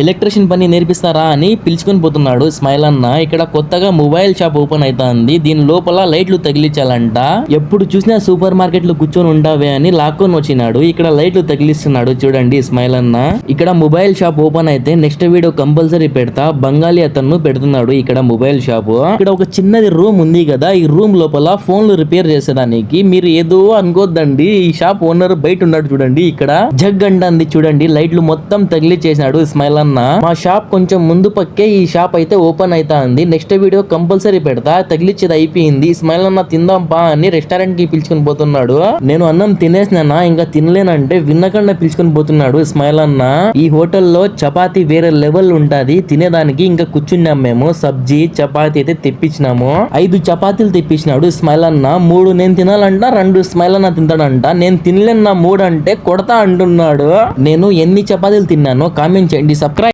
Electrician పని నేర్పిస్తారా అని పిలుచుకొని పోతున్నాడు స్మైల్ అన్న. ఇక్కడ కొత్తగా మొబైల్ షాప్ ఓపెన్ అవుతుంది. దీని లోపల లైట్లు తగిలించాలంట. ఎప్పుడు చూసినా సూపర్ మార్కెట్ లో కూర్చొని ఉంటావే అని లాక్కొని వచ్చినాడు. ఇక్కడ లైట్లు తగిలిస్తున్నాడు చూడండి స్మైల్ అన్న. ఇక్కడ మొబైల్ షాప్ ఓపెన్ అయితే నెక్స్ట్ వీడియో కంపల్సరీ పెడతా. బంగాళీ అతను పెడుతున్నాడు ఇక్కడ మొబైల్ షాప్. ఇక్కడ ఒక చిన్నది రూమ్ ఉంది కదా, ఈ రూమ్ లోపల ఫోన్లు రిపేర్ చేసేదానికి. మీరు ఏదో అనుకోద్దండి, ఈ షాప్ ఓనర్ బయట ఉన్నాడు చూడండి. ఇక్కడ జగ్ అంటుంది చూడండి, లైట్లు మొత్తం తగిలిచ్చేసినాడు స్మైల్ అన్న. మా షాప్ కొంచెం ముందు పక్కే ఈ షాప్ అయితే ఓపెన్ అవుతా ఉంది. నెక్స్ట్ వీడియో కంపల్సరీ పెడతా. తగిలిచ్చేది అయిపోయింది. స్మైల్ అన్న తిందాం పా అని రెస్టారెంట్ కి పిలుచుకొని పోతున్నాడు. నేను అన్నం తినేసినా, ఇంకా తినలేనంటే విన్నకుండా పిలుచుకొని పోతున్నాడు స్మైల్ అన్న. ఈ హోటల్లో చపాతీ వేరే లెవెల్ ఉంటది తినేదానికి. ఇంకా కూర్చున్నాం మేము. సబ్జీ చపాతీ అయితే తెప్పించినాము. 5 చపాతీలు తెప్పించినాడు స్మైల్ అన్న. 3 నేను తినాలంట, 2 స్మైల్ అన్న తింటాడంట. నేను తినలేను 3 అంటే కొడతా అంటున్నాడు. నేను ఎన్ని చపాతీలు తిన్నానో కామెంట్ చేయండి.